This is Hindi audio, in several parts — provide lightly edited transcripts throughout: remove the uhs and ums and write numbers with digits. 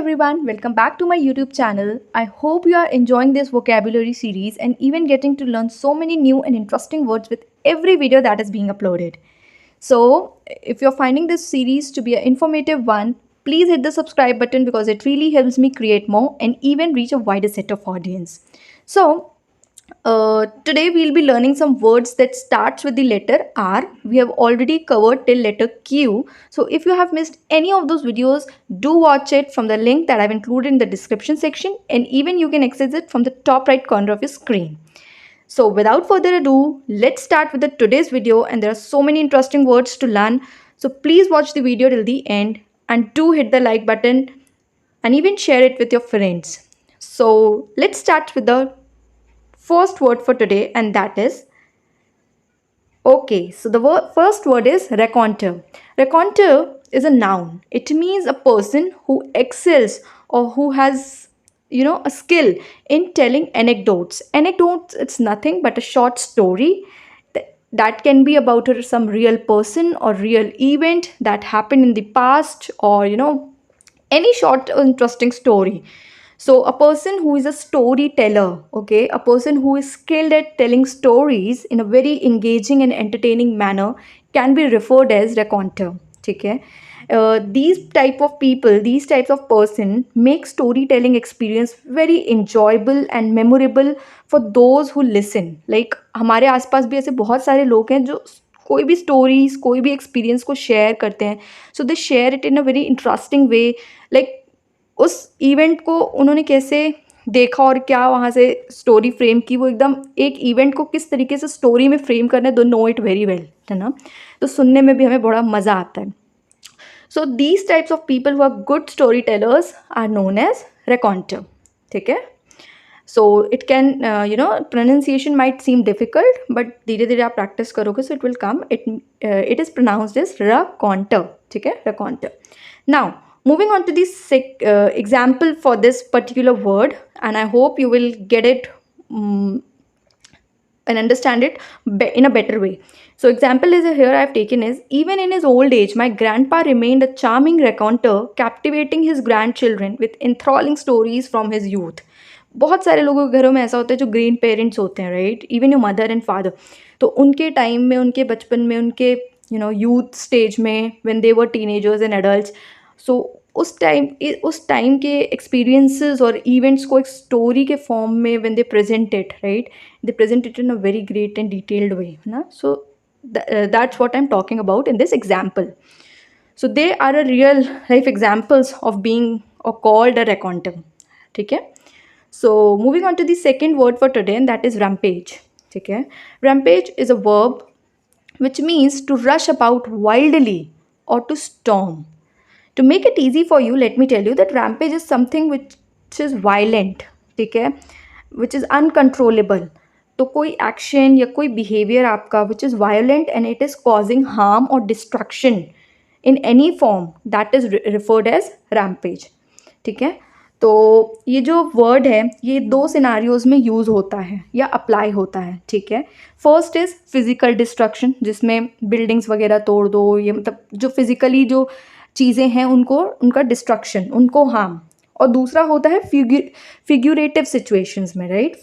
everyone, welcome back to my YouTube channel. I hope you are enjoying this vocabulary series and even getting to learn so many new and interesting words with every video that is being uploaded. So, if you're finding this series to be an informative one, please hit the subscribe button because it really helps me create more and even reach a wider set of audience. So, today we'll be learning some words that starts with the letter R. We have already covered till letter Q. So if you have missed any of those videos, do watch it from the link that I've included in the description section, and even you can access it from the top right corner of your screen. So without further ado, let's start with today's video, and there are so many interesting words to learn. So please watch the video till the end and do hit the like button and even share it with your friends. So let's start with the first word for today, and that is okay. So the first word is raconteur. Raconteur is a noun. It means a person who excels or who has a skill in telling anecdotes. Anecdotes, it's nothing but a short story that can be about some real person or real event that happened in the past, or any short interesting story. So a person who is a storyteller, okay, a person who is skilled at telling stories in a very engaging and entertaining manner can be referred as raconteur. Okay. These type of people, these types of person make storytelling experience very enjoyable and memorable for those who listen. Like हमारे आसपास भी ऐसे बहुत सारे लोग हैं जो कोई भी स्टोरीज, कोई भी एक्सपीरियंस को शेयर करते हैं. So they share it in a very interesting way. Like उस इवेंट को उन्होंने कैसे देखा और क्या वहाँ से स्टोरी फ्रेम की, वो एकदम एक इवेंट को किस तरीके से स्टोरी में फ्रेम करना है, दो नो इट वेरी वेल, है ना. तो सुनने में भी हमें बड़ा मज़ा आता है. So these types of people who are good story tellers are known as raconteur. ठीक है. So it can pronunciation might seem difficult, but धीरे धीरे आप प्रैक्टिस करोगे so it will come. It is pronounced as raconteur. ठीक है, raconteur. Now moving on to the example for this particular word, and I hope you will get it and understand it in a better way. So example is here I have taken is, even in his old age my grandpa remained a charming raconteur, captivating his grandchildren with enthralling stories from his youth. बहुत सारे लोगों के घरों में ऐसा होता है जो ग्रैंड पेरेंट्स होते हैं, right, even your mother and father. तो उनके टाइम में, उनके बचपन में, उनके यूथ स्टेज में, when they were teenagers and adults, so उस टाइम के एक्सपीरियंसेस और इवेंट्स को एक स्टोरी के फॉर्म में when they present it, right, they present it in a very great and detailed way, है ना. So that's what I am talking about in this example. So they are a real life examples of being और कॉल्ड अ रेकॉन्टर. ठीक है. So moving on to the second word for today, and that is rampage. ठीक है. Rampage is a verb which means to rush about wildly or to storm. To make it easy for you, let me tell you that rampage is something which is violent, ठीक है, which is uncontrollable. तो कोई एक्शन या कोई बिहेवियर आपका which is violent and it is causing harm or destruction in any form, that is referred as rampage. ठीक है. तो ये जो वर्ड है ये दो सिनारियोज़ में यूज़ होता है या अप्लाई होता है. ठीक है. फर्स्ट इज़ फिज़िकल डिस्ट्रक्शन, जिसमें बिल्डिंग्स वगैरह तोड़ दो, ये मतलब जो फिज़िकली जो चीज़ें हैं उनको, उनका डिस्ट्रक्शन, उनको हार्म. और दूसरा होता है फिग्यूरेटिव सिचुएशंस में, right,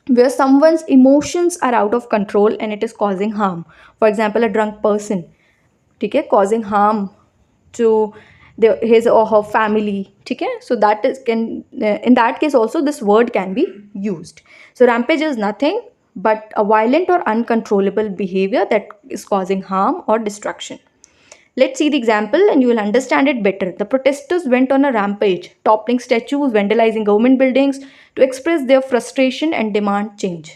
where someone's emotions are out of control and it is causing harm. For example, a drunk person, ठीक है, causing harm to his or her family. ठीक है. So that is in that case also this word can be used. So rampage is nothing but a violent or uncontrollable behavior that is causing harm or destruction. Let's see the example and you will understand it better. The protesters went on a rampage, toppling statues, vandalizing government buildings to express their frustration and demand change.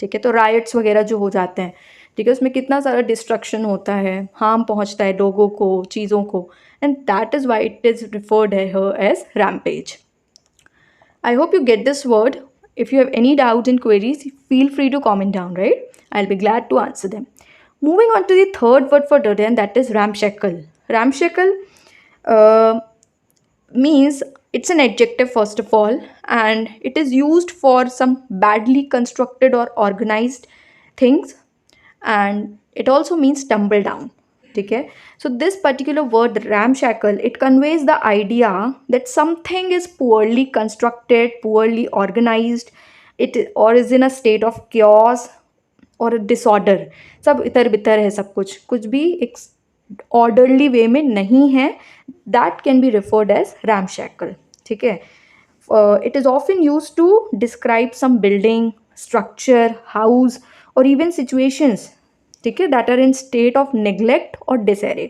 ठीक है. तो riots वगैरह जो हो जाते हैं, ठीक है, उसमें कितना सारा डिस्ट्रक्शन होता है, हार्म पहुंचता है लोगों को, चीज़ों को, and that is why it is referred here as rampage. I hope you get this word. If you have any doubts and queries, feel free to comment down, right? I'll be glad to answer them. Moving on to the third word for today, and that is ramshackle. Ramshackle means, it's an adjective first of all, and it is used for some badly constructed or organized things, and it also means tumble down. ठीक है. So this particular word ramshackle, it conveys the idea that something is poorly constructed, poorly organized, it or is in a state of chaos और डिसऑर्डर. सब इतर बितर है, सब कुछ कुछ भी एक ऑर्डरली वे में नहीं है. That can be referred as ramshackle. ठीक है. It is often use to describe some building, structure, house और इवन सिचुएशंस, ठीक है, that are in state of neglect और डिसएरे.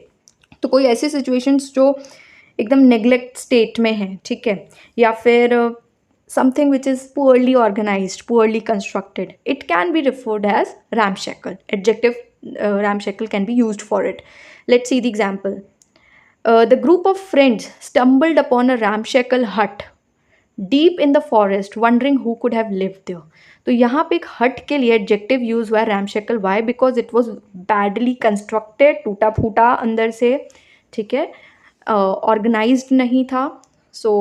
तो कोई ऐसी सिचुएशंस जो एकदम नेग्लेक्ट स्टेट में है, ठीक है, या फिर something which is poorly organized, poorly constructed, it can be referred as ramshackle. Adjective ramshackle can be used for it. Let's see the example. The group of friends stumbled upon a ramshackle hut deep in the forest, wondering who could have lived there. तो यहाँ पे एक हट के लिए एडजेक्टिव यूज हुआ है ramshackle. Why? Because it was badly constructed, टूटा फूटा अंदर से, ठीक है, ऑर्गेनाइज्ड नहीं था. सो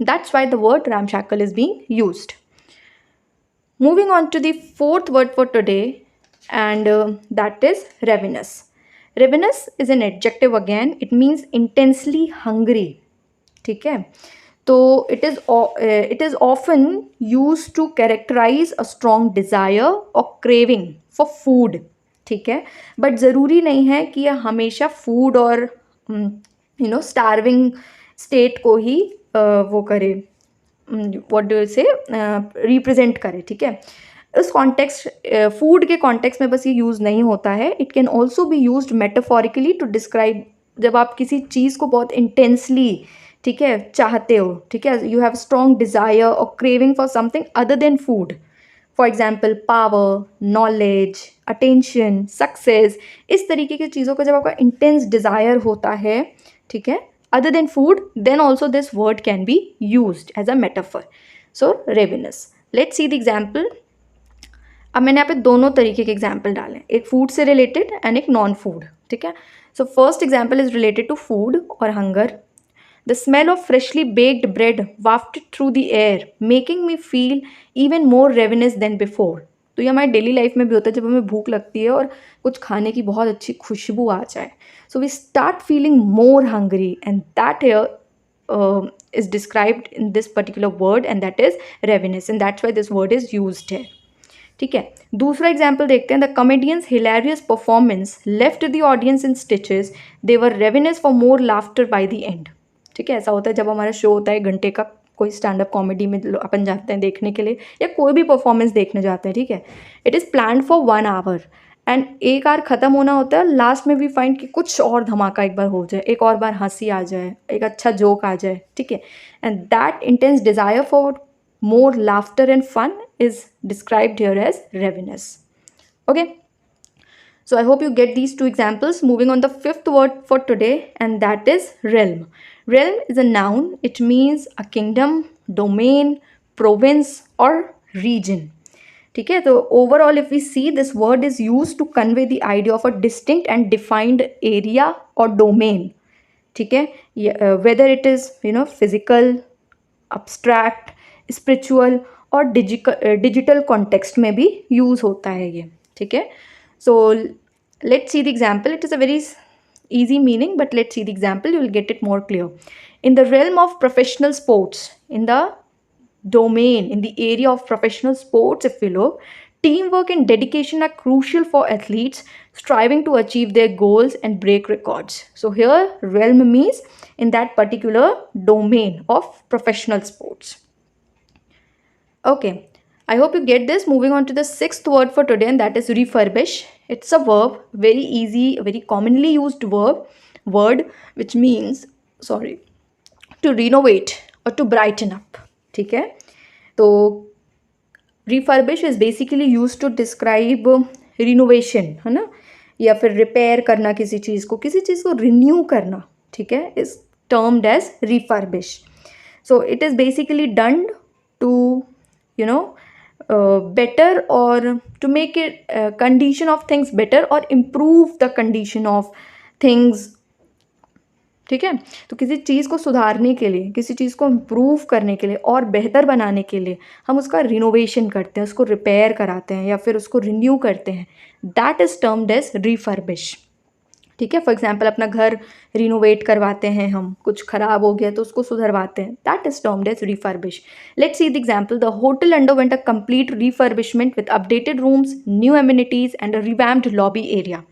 that's why the word ramshackle is being used. Moving on to the fourth word for today, and that is ravenous. Ravenous is an adjective again. It means intensely hungry. ठीक है. तो it is often used to characterize a strong desire or craving for food. ठीक है. बट ज़रूरी नहीं है कि यह हमेशा फूड और स्टार्विंग स्टेट को ही वो करे, व्हाट डू यू से, रिप्रेजेंट करे. ठीक है. इस कॉन्टेक्स्ट, फूड के कॉन्टेक्स्ट में बस ये यूज़ नहीं होता है. It can also be used metaphorically to describe जब आप किसी चीज़ को बहुत इंटेंसली, ठीक है, चाहते हो. ठीक है. यू हैव स्ट्रॉन्ग डिज़ायर और craving for something other than food. For example power, knowledge, attention, success, इस तरीके की चीज़ों का जब आपका इंटेंस डिज़ायर होता है, ठीक है, other than food, then also this word can be used as a metaphor. So ravenous. Let's see the example. अब मैंने यहाँ पे दोनों तरीके के एग्जाम्पल डाले, एक फूड से रिलेटेड एंड एक नॉन फूड. ठीक है. So first example is related to food और hunger. The smell of freshly baked bread wafted through the air making me feel even more ravenous than before. तो ये हमारी डेली लाइफ में भी होता है जब हमें भूख लगती है और कुछ खाने की बहुत अच्छी खुशबू आ जाए. So we start feeling more hungry and that is described in this particular word and that is ravenous and that's why this word is used है. ठीक है. दूसरा एग्जाम्पल देखते हैं. The comedian's hilarious performance left the audience in stitches, they were ravenous for more laughter by the end. ठीक है. ऐसा होता है जब हमारा शो होता है घंटे का, कोई स्टैंड अप कॉमेडी में अपन जाते हैं देखने के लिए या कोई भी परफॉर्मेंस देखने जाते हैं. ठीक है. It is plan for 1 our and एक आवर ख़त्म होना होता है. लास्ट में वी फाइंड कि कुछ और धमाका एक बार हो जाए, एक और बार हंसी आ जाए, एक अच्छा जोक आ जाए. ठीक है. And that intense desire for more laughter and fun is described here as ravenous. Okay. So I hope you get these two examples. Moving on the fifth word for today, and that is realm. Realm is a noun. It means a kingdom, domain, province or region. ठीक है. तो overall if we see, this word is used to convey the idea of a distinct and defined area or domain. ठीक है. Whether it is physical, abstract, spiritual और डिजिटल कॉन्टेक्स्ट में भी यूज़ होता है ये. ठीक है. So let's see the example. It is a very easy meaning, but let's see the example. You will get it more clear. In the realm of professional sports, in the domain, in the area of professional sports, if we look, teamwork and dedication are crucial for athletes striving to achieve their goals and break records. So here realm means in that particular domain of professional sports. Okay, I hope you get this. Moving on to the sixth word for today, and that is refurbish. It's a verb, very easy, very commonly used word, which means, to renovate or to brighten up. ठीक है. तो refurbish is basically used to describe renovation, है ना, या फिर रिपेयर करना किसी चीज़ को रिन्यू करना. ठीक है. is termed as refurbish. So it is basically done to better or to make it condition of things better or improve the condition of things. ठीक है. तो किसी चीज़ को सुधारने के लिए, किसी चीज़ को इम्प्रूव करने के लिए और बेहतर बनाने के लिए हम उसका रिनोवेशन करते हैं, उसको रिपेयर कराते हैं या फिर उसको रिन्यू करते हैं. That is termed as refurbish. ठीक है, फॉर एग्जाम्पल अपना घर रिनोवेट करवाते हैं हम, कुछ खराब हो गया तो उसको सुधरवाते हैं, that is termed as refurbish. Let's see the example. The hotel underwent a complete refurbishment with updated rooms, new amenities and a revamped lobby area.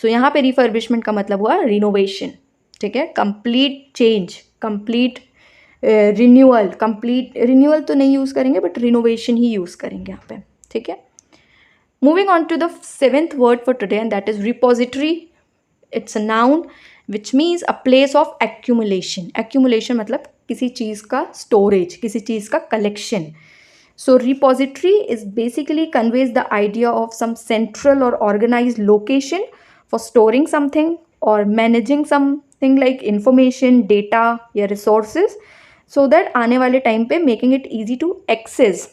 So यहाँ पे रिफर्बिशमेंट का मतलब हुआ रिनोवेशन. ठीक है, complete change, complete renewal. Complete renewal तो नहीं यूज़ करेंगे बट रिनोवेशन ही यूज़ करेंगे यहाँ पे. ठीक है, moving on to the seventh word for today and that is repository. It's a noun which means a place of accumulation. Accumulation मतलब किसी चीज़ का स्टोरेज, किसी चीज़ का collection. So repository is basically conveys the idea of some central or organized location for storing something or managing something like information, data या resources, so that आने वाले टाइम पे making it easy to access,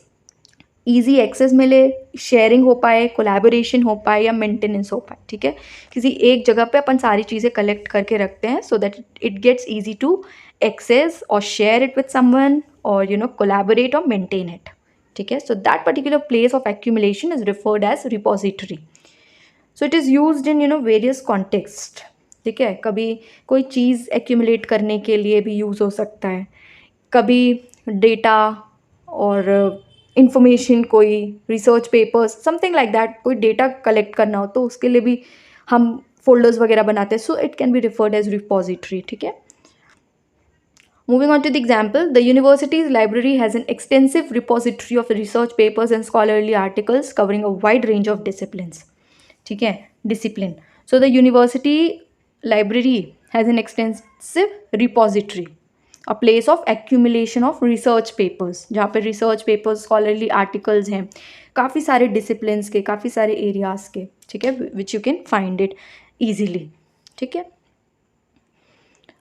easy access मिले, शेयरिंग हो पाए, कोलैबोरेशन हो पाए या मेंटेनेंस हो पाए. ठीक है, किसी एक जगह पे अपन सारी चीज़ें कलेक्ट करके रखते हैं so that it gets easy to access और शेयर इट विथ समवन और कोलैबोरेट और मेंटेन इट. ठीक है, so that particular place of accumulation is referred as repository. So it is used in various context. ठीक है, कभी कोई चीज़ एक्यूमुलेट करने के लिए भी यूज़ हो सकता है, कभी डेटा और इंफॉर्मेशन, कोई research papers, something like that, कोई डेटा कलेक्ट करना हो तो उसके लिए भी हम फोल्डर्स वगैरह बनाते हैं. So it can be referred as repository. ठीक है, moving on to the example, the university's library has an extensive repository of research papers and scholarly articles covering a wide range of disciplines. ठीक है, discipline. So the university library has an extensive repository, a place of accumulation of research papers, जहाँ पे research papers, scholarly articles हैं, काफ़ी सारे disciplines के, काफ़ी सारे areas के. ठीक है, which you can find it easily. ठीक है,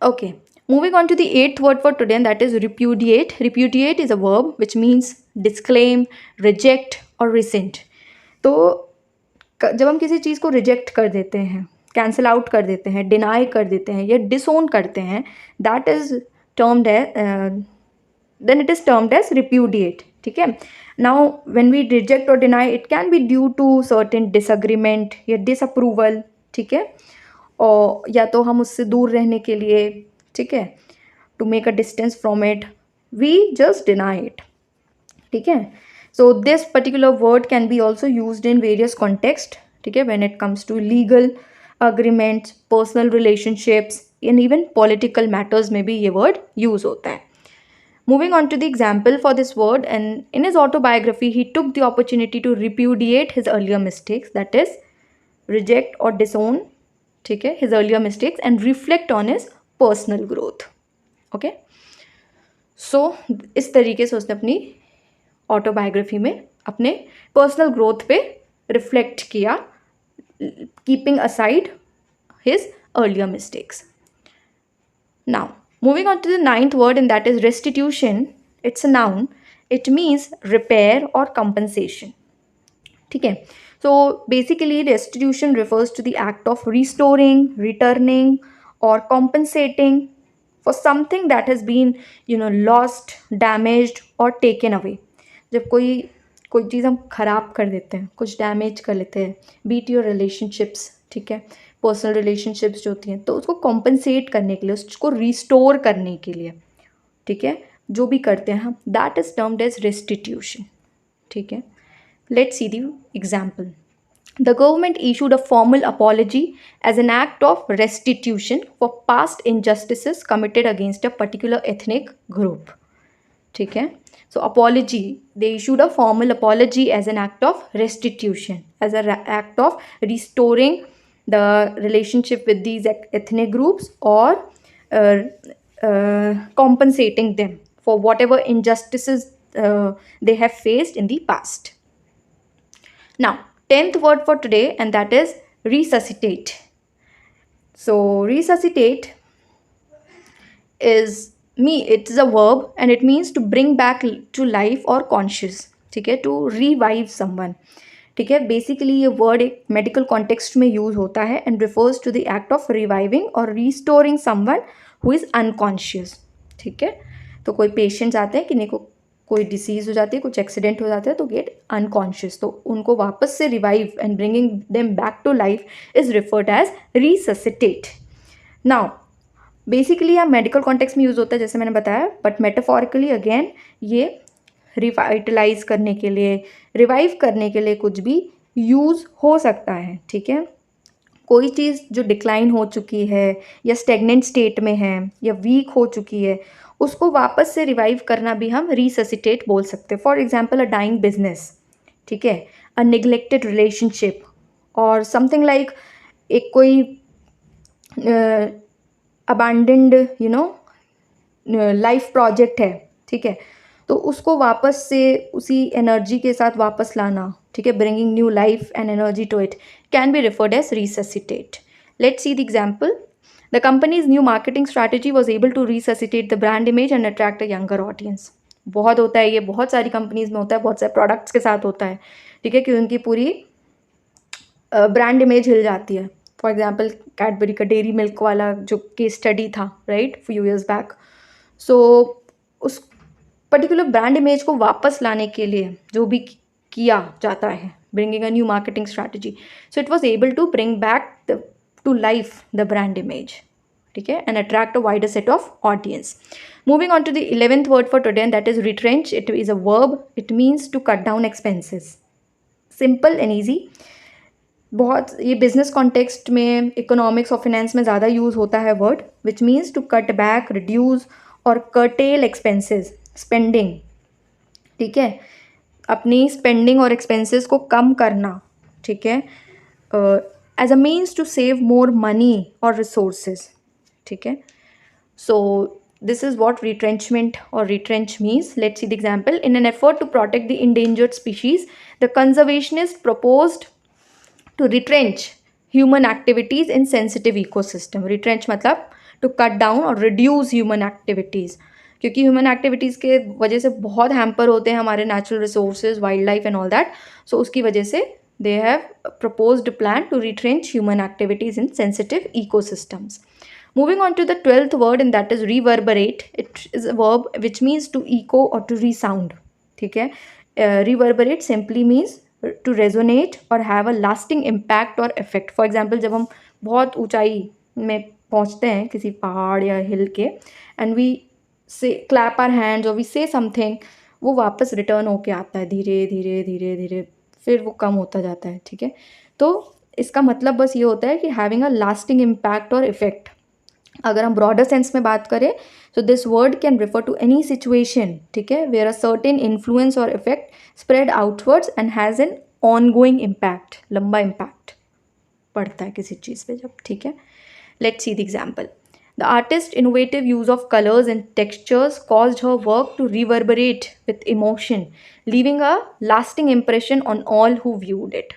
okay. Moving on to the eighth word for today and that is repudiate. Repudiate is a verb which means disclaim, reject or rescind. तो जब हम किसी चीज़ को रिजेक्ट कर देते हैं, कैंसिल आउट कर देते हैं, डिनाई कर देते हैं या डिसोन करते हैं, that is termed as then it is termed as repudiate. ठीक है, नाउ व्हेन वी रिजेक्ट और deny it can be due to certain disagreement या डिसअप्रूवल. ठीक है, और या तो हम उससे दूर रहने के लिए, ठीक है, to make a distance from it, we just deny it. ठीक है, so this particular word can be also used in various contexts. ठीक है, when it comes to legal agreements, personal relationships and even political matters में भी ये word use होता है. Moving on to the example for this word, and in his autobiography he took the opportunity to repudiate his earlier mistakes, that is reject or disown, ठीक है, his earlier mistakes and reflect on his personal growth. Okay, so इस तरीके से उसने अपनी ऑटोबायोग्राफी में अपने पर्सनल ग्रोथ पे रिफ्लेक्ट किया, keeping aside his earlier mistakes. Now moving on to the ninth word and that is restitution. It's a noun, it means repair और कंपनसेशन. ठीक है, so basically restitution refers to the act of restoring, returning और compensating for something that has been lost, damaged और टेकन अवे. जब कोई चीज़ हम ख़राब कर देते हैं, कुछ डैमेज कर लेते हैं, बीट योर रिलेशनशिप्स, ठीक है, पर्सनल रिलेशनशिप्स जो होती हैं, तो उसको कॉम्पनसेट करने के लिए, उसको रिस्टोर करने के लिए, ठीक है, जो भी करते हैं हम, that is termed as restitution. ठीक है, let's see the example. The government issued a formal apology as an act of restitution for past injustices committed against a particular ethnic group. ठीक है, so apology, they issued a formal apology as an act of restitution, as an act of restoring the relationship with these ethnic groups or compensating them for whatever injustices they have faced in the past. Now 10th word for today and that is resuscitate. So resuscitate is it is a verb and it means to bring back to life or conscious. ठीक है, to revive someone. ठीक है, बेसिकली ये वर्ड एक मेडिकल कॉन्टेक्स्ट में यूज होता है and refers to the act of reviving और restoring someone who is unconscious. ठीक है, तो कोई पेशेंट्स आते हैं, किन्हीं को कोई डिसीज़ हो जाती है, कुछ एक्सीडेंट हो जाता है तो गेट अनकॉन्शियस, तो उनको वापस से revive and bringing them back to life is referred as resuscitate. Now basically यहाँ मेडिकल कॉन्टेक्स्ट में यूज़ होता है जैसे मैंने बताया, बट मेटाफोरिकली अगेन ये रिवाइटलाइज करने के लिए, रिवाइव करने के लिए कुछ भी यूज़ हो सकता है. ठीक है, कोई चीज़ जो डिक्लाइन हो चुकी है या स्टेगनेंट स्टेट में है या वीक हो चुकी है, उसको वापस से रिवाइव करना भी हम रिससिटेट बोल सकते हैं. For example a dying business, ठीक है, अ निगलेक्टेड रिलेशनशिप और समथिंग लाइक एक कोई अबैंडन्ड लाइफ प्रोजेक्ट है. ठीक है, तो उसको वापस से उसी एनर्जी के साथ वापस लाना, ठीक है, bringing new life and energy to it can be referred as resuscitate. Let's see the example. The company's new marketing strategy was able to resuscitate the brand image and attract a younger audience. बहुत होता है ये, बहुत सारी कंपनीज में होता है, बहुत सारे प्रोडक्ट्स के साथ होता है. ठीक है, कि उनकी पूरी ब्रांड इमेज हिल जाती है. फॉर एग्जाम्पल कैडबरी का डेयरी मिल्क वाला जो केस स्टडी था, राइट, फ्यू ईयर्स बैक. सो उस पर्टिकुलर ब्रांड इमेज को वापस लाने के लिए जो भी किया जाता है, bringing a new marketing strategy, so it was able to bring back to life the brand image. ठीक है, and attract a wider set of audience. Moving on to the 11th word for today, and that is retrench. It is a verb. It means to cut down expenses. Simple and easy. बहुत ये बिजनेस कॉन्टेक्स्ट में, इकोनॉमिक्स और फिनेंस में ज़्यादा यूज़ होता है word, which means to cut back, reduce और कर्टेल एक्सपेंसेस, स्पेंडिंग. ठीक है, अपनी स्पेंडिंग और एक्सपेंसेस को कम करना. ठीक है, as a means to save more money और रिसोर्सेज. ठीक है, so this is what retrenchment or retrench means. Let's see the example. In an effort to protect the endangered species, the conservationist proposed to retrench human activities in sensitive ecosystem. Retrench मतलब to cut down और reduce human activities, क्योंकि ह्यूमन एक्टिविटीज़ के वजह से बहुत हैम्पर होते हैं हमारे natural resources, wild life and all that. So उसकी वजह से they have proposed plan to retrench human activities in sensitive ecosystems. Moving on to the 12th word, and that is reverberate. It is a verb which means to echo or to resound. ठीक है, reverberate simply means to resonate or have a lasting impact or effect. For example, जब हम बहुत ऊंचाई में पहुंचते हैं किसी पहाड़ या हिल के, and we say clap our hands or we say something, वो वापस रिटर्न होके आता है धीरे धीरे धीरे धीरे, फिर वो कम होता जाता है. ठीक है, तो इसका मतलब बस ये होता है कि हैविंग अ लास्टिंग इम्पैक्ट और इफेक्ट. अगर हम ब्रॉडर सेंस में बात करें तो this word can refer to any situation. ठीक है, वेयर अ सर्टेन इन्फ्लुएंस और effect spread outwards and has an ongoing impact. लंबा इम्पैक्ट पड़ता है किसी चीज़ पे जब. ठीक है, let's see the example. The artist's innovative use of colors and textures caused her work to reverberate with emotion, leaving a lasting impression on all who viewed it.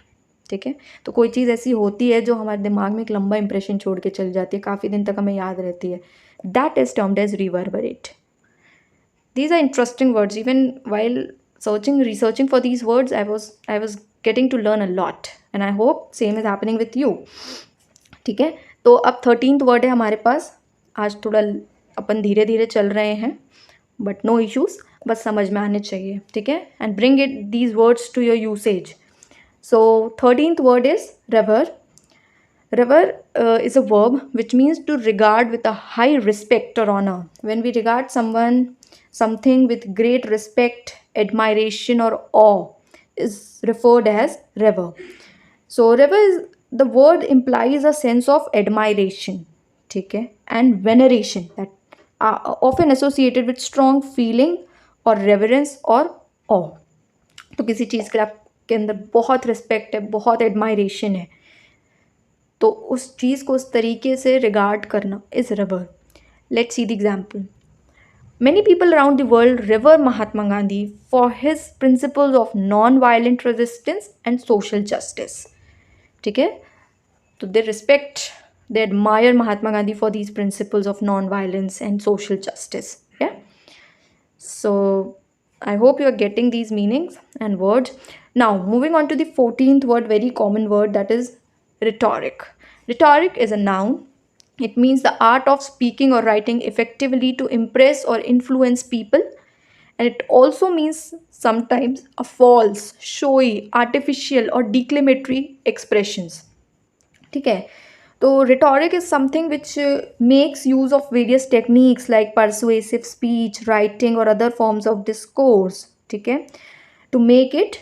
ठीक है, तो कोई चीज़ ऐसी होती है जो हमारे दिमाग में एक लंबा इंप्रेशन छोड़ के चल जाती है, काफ़ी दिन तक हमें याद रहती है. That is termed as reverberate. These are interesting words. Even while researching for these words, I was getting to learn a lot, and I hope same is happening with you. ठीक है, तो अब 13th वर्ड है हमारे पास. आज थोड़ा अपन धीरे धीरे चल रहे हैं, बट नो इश्यूज़, बस समझ में आने चाहिए. ठीक है, and bring it these words to your usage. So 13th word is rever. Rever is a verb which means to regard with a high respect or honor. When we regard something with great respect, admiration or awe is referred as rever. So rever is, the word implies a sense of admiration, ठीक है, and veneration that are often associated with strong feeling or reverence or awe. तो किसी चीज़ के अंदर बहुत रिस्पेक्ट है, बहुत एडमायरेशन है, तो उस चीज़ को उस तरीके से रिगार्ड करना is river. Let's see the example. Many people around the world revere Mahatma Gandhi for his principles of non-violent resistance and social justice. ठीक है, तो they admire Mahatma Gandhi for these principles of non-violence and social justice. Yeah, so I hope you are getting these meanings and words. Now moving on to the 14th word, very common word, that is rhetoric. Rhetoric is a noun. It means the art of speaking or writing effectively to impress or influence people, and it also means sometimes a false, showy, artificial or declamatory expressions. ठीक है. तो rhetoric is something which makes use of various techniques like persuasive speech, writing or other forms of discourse, ठीक है, to make it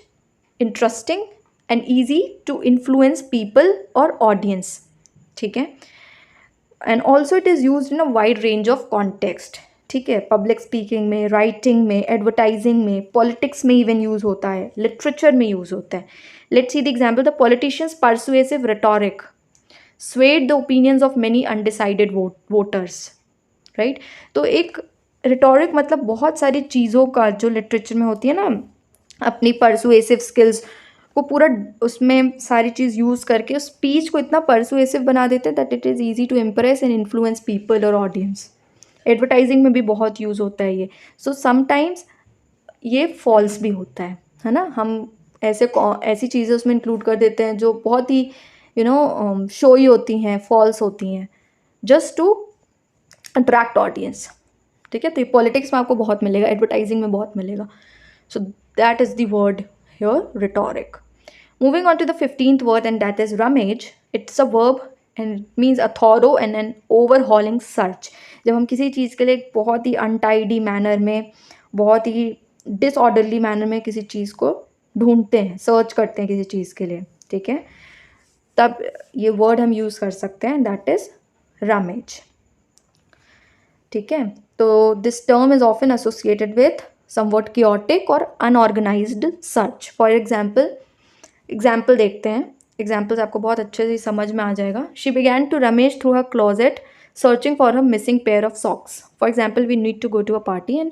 interesting and easy to influence people or audience, ठीक है. And also it is use in a wide range of context, ठीक है. पब्लिक स्पीकिंग में, राइटिंग में, एडवर्टाइजिंग में, पॉलिटिक्स में इवन यूज़ होता है, लिटरेचर में यूज़ होता है. Let's see the example. The politicians persuasive rhetoric swayed the opinions of many undecided voters, right. तो एक रिटोरिक मतलब बहुत सारी चीज़ों का जो लिटरेचर में होती है ना, अपनी परसुएसिव स्किल्स को पूरा उसमें सारी चीज़ यूज़ करके उस स्पीच को इतना परसुएसिव बना देते हैं that it is easy to impress and influence people और ऑडियंस. एडवर्टाइजिंग में भी बहुत यूज़ होता है ये. सो समटाइम्स ये फॉल्स भी होता है ना. हम ऐसी चीज़ें उसमें इंक्लूड कर देते हैं जो बहुत ही शोई होती हैं, फॉल्स होती हैं, जस्ट टू अट्रैक्ट ऑडियंस, ठीक है. तो ये पॉलिटिक्स में आपको बहुत मिलेगा, एडवर्टाइजिंग में बहुत मिलेगा. So that is the word here, rhetoric. Moving on to the 15th word and that is rummage. It's a verb and it means a thorough and an overhauling search. जब हम किसी चीज़ के लिए एक बहुत ही अनटाइडी मैनर में, बहुत ही डिसऑर्डरली मैनर में किसी चीज़ को ढूंढते हैं, सर्च करते हैं किसी चीज़ के लिए, ठीक है, तब ये वर्ड हम यूज़ कर सकते हैं, दैट इज़ रमेज, ठीक है. तो this term is often associated with somewhat chaotic और अनऑर्गेनाइज्ड सर्च. फॉर एग्जाम्पल देखते हैं. एग्जाम्पल्स आपको बहुत अच्छे से समझ में आ जाएगा. She began to rummage through her closet searching for her missing pair of socks. For example, we need to go to a party and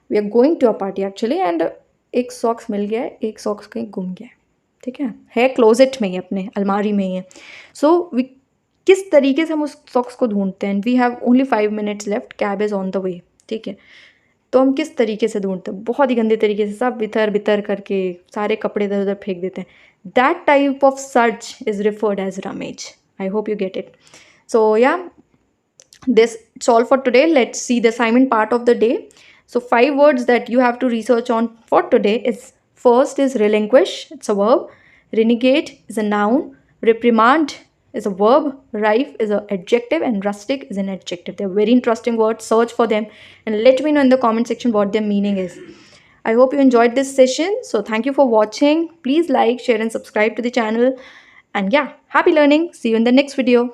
we are going to a party actually, and एक सॉक्स मिल गया है, एक सॉक्स कहीं गुम गया है, ठीक है क्लोजेट में ही, अपने अलमारी में ही है. सो वी किस तरीके से हम उस सॉक्स को ढूंढते हैं. We have only 5 minutes left, cab is on the way, ठीक है. तो हम किस तरीके से ढूंढते हैं, बहुत ही गंदे तरीके से, सब बितर बितर करके सारे कपड़े इधर उधर फेंक देते हैं. That type of search is referred as rummage. I hope you get it. So yeah, this it's all for today. Let's see the assignment part of the day. So 5 words that you have to research on for today is: first is relinquish, it's a verb. Renegade is a noun. Reprimand is a verb. Rife is an adjective, and rustic is an adjective. They're very interesting words. Search for them and let me know in the comment section what their meaning is. I hope you enjoyed this session. So thank you for watching. Please like, share and subscribe to the channel. And yeah, happy learning. See you in the next video.